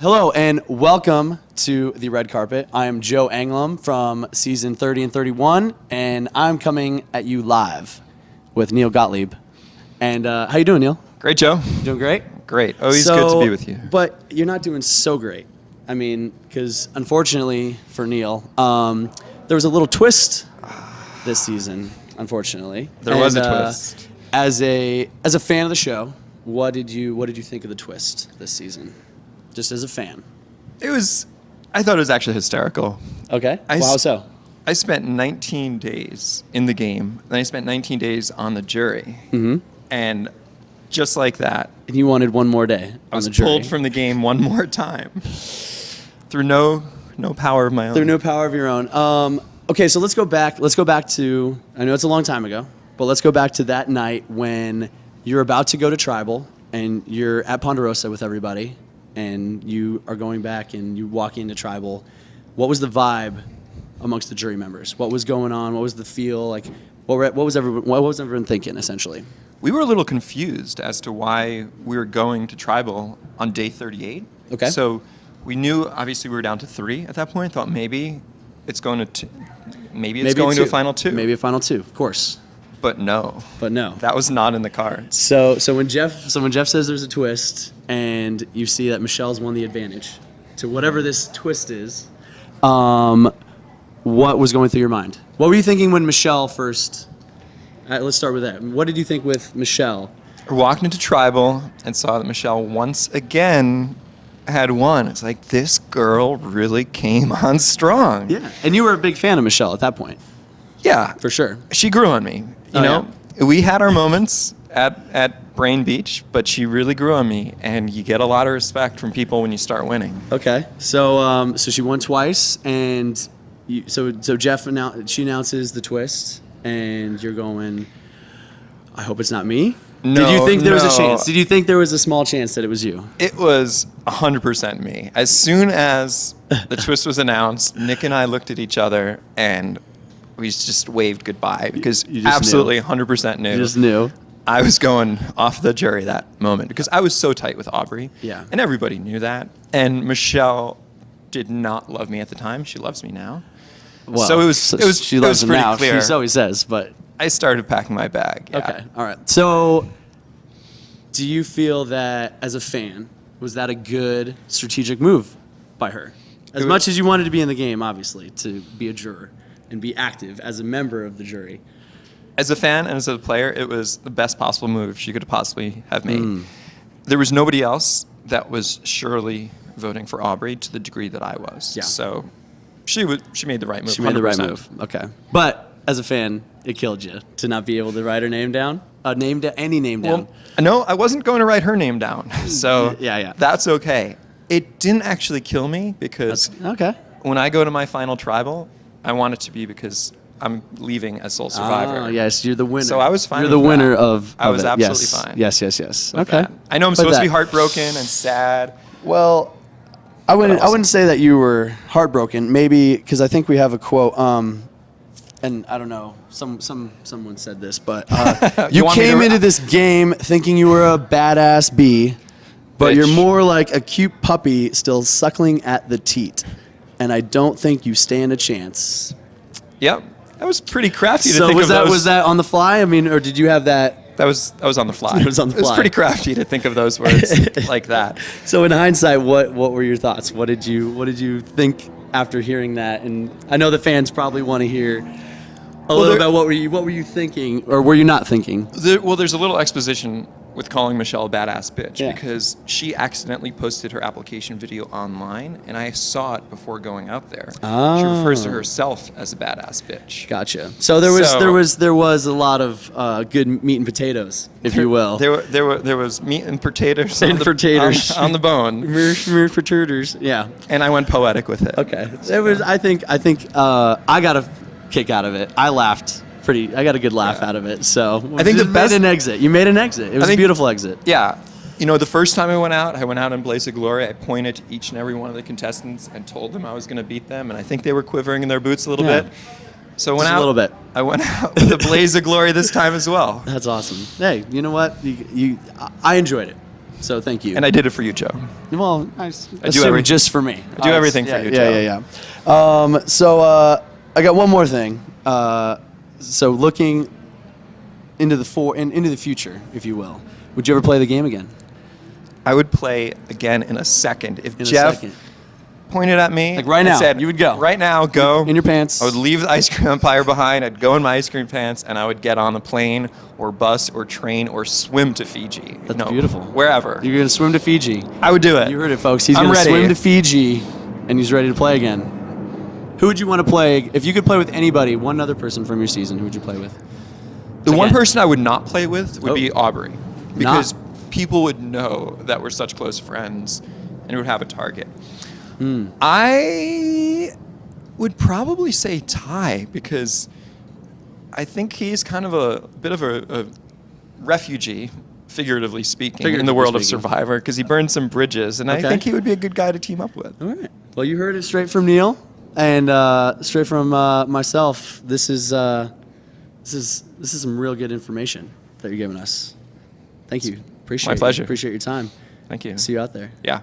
Hello and welcome to the Red Carpet. I am Joe Anglum from season 30 and 31, and I'm coming at you live with Neal Gottlieb. And how you doing, Neal? Great, Joe. Doing great? Great. Always good to be with you. But you're not doing so great. I mean, because unfortunately for Neal, there was a little twist this season, unfortunately. There was a twist. As a fan of the show, what did you think of the twist this season? Just as a fan. I thought it was actually hysterical. Okay. How so? I spent 19 days in the game, then I spent 19 days on the jury. Mm-hmm. And just like that. And you wanted one more day I was on the jury. pulled from the game one more time. Through no power of my own. Through no power of your own. Okay, so let's go back to, I know it's a long time ago, but let's go back to that night when you're about to go to Tribal and you're at Ponderosa with everybody and you are going back and you walk into Tribal. What was the vibe amongst the jury members? What was going on? What was the feel? Like, what was everyone thinking, essentially? We were a little confused as to why we were going to Tribal on day 38. Okay. So we knew, obviously, we were down to 3 at that point. Thought maybe it's going to a final 2. Maybe a final 2, of course. But no. That was not in the cards. So when Jeff says there's a twist and you see that Michelle's won the advantage to whatever this twist is, what was going through your mind? What were you thinking when Michelle first? Let's start with that. What did you think with Michelle? I walked into Tribal and saw that Michelle once again had won. It's like, this girl really came on strong. Yeah, and you were a big fan of Michelle at that point. Yeah, for sure. She grew on me. You know, we had our moments at Brain Beach, but she really grew on me, and you get a lot of respect from people when you start winning. Okay, so she won twice, and so Jeff she announces the twist, and you're going, I hope it's not me. No, Did you think there was a no. chance? Did you think there was a small chance that it was you? It was 100% me. As soon as the twist was announced, Nick and I looked at each other, and we just waved goodbye because you just absolutely knew. 100% knew. You just knew. I was going off the jury that moment because I was so tight with Aubrey. Yeah. And everybody knew that. And Michelle did not love me at the time. She loves me now. Well, so it was she loves him pretty now. clear. She always says, but I started packing my bag. Yeah. okay, all right. So, do you feel that as a fan, was that a good strategic move by her? As much as you wanted to be in the game, obviously, to be a juror and be active as a member of the jury. As a fan and as a player, it was the best possible move she could possibly have made. There was nobody else that was surely voting for Aubrey to the degree that I was. Yeah. So she made the right move. She made the right 100%. move. Okay. But as a fan, it killed you to not be able to write her name down. Any name down. Well, no, I wasn't going to write her name down. So yeah. That's okay. It didn't actually kill me because Okay. when I go to my final Tribal, I want it to be because I'm leaving as sole survivor. Oh, yes, you're the winner. So I was fine You're with the winner that. of I was it. absolutely Yes. fine. Yes. with Okay. that. I know I'm But supposed to be that- heartbroken and sad. Well, I wouldn't say that you were heartbroken. Maybe because I think we have a quote. And I don't know. Someone said this, but you want me came to- into this game thinking you were a badass bee, but Bitch. you're more like a cute puppy still suckling at the teat. And I don't think you stand a chance. Yep. That was pretty crafty to So think was of that those. was that on the fly? I mean, or did you have that? That was on the fly. It was on the It was fly. pretty crafty to think of those words like that. So in hindsight, what were your thoughts? What did you think after hearing that? And I know the fans probably want to hear a little about what were you thinking, or were you not thinking? There's a little exposition with calling Michelle a badass bitch Yeah. because she accidentally posted her application video online, and I saw it before going out there. Oh. She refers to herself as a badass bitch. Gotcha. So there was a lot of good meat and potatoes, if you will. There was meat and potatoes on the bone, Meat potatoes. Yeah. and I went poetic with it. Okay. It was. I think I got a kick out of it. I laughed. I got a good laugh out of it. So I think the best- made an exit. You made an exit. It was a beautiful exit. Yeah. You know, the first time I went out in Blaze of Glory. I pointed to each and every one of the contestants and told them I was going to beat them, and I think they were quivering in their boots a little Yeah. bit. So Just a little bit. I went out with a Blaze of Glory this time as well. That's awesome. Hey, you know what? I enjoyed it. So thank you. And I did it for you, Joe. Well, I do assume everything- just for me. I do everything for you, Joe. Yeah. So I got one more thing. So looking into the future, if you will, would you ever play the game again? I would play again in a second. If In a Jeff second. pointed at me Like right and now, said, you would go. Right now, go. In your pants. I would leave the ice cream empire behind. I'd go in my ice cream pants, and I would get on the plane or bus or train or swim to Fiji. That's beautiful. Wherever. You're gonna swim to Fiji. I would do it. You heard it, folks. He's I'm gonna ready. swim to Fiji, and he's ready to play again. Who would you want to play if you could play with anybody? One other person from your season. Who would you play with? The one Again. person I would not play with would be Aubrey, because Not. people would know that we're such close friends, and it would have a target. Hmm. I would probably say Ty, because I think he's kind of a bit of a refugee, figuratively speaking, in the Figuratively world of speaking. Survivor, because he burned some bridges, and I Okay. think he would be a good guy to team up with. All right. Well, you heard it straight from Neal, and straight from myself. This is some real good information that you're giving us. Thank you. Appreciate My pleasure. Appreciate your time. Thank you. See you out there. Yeah.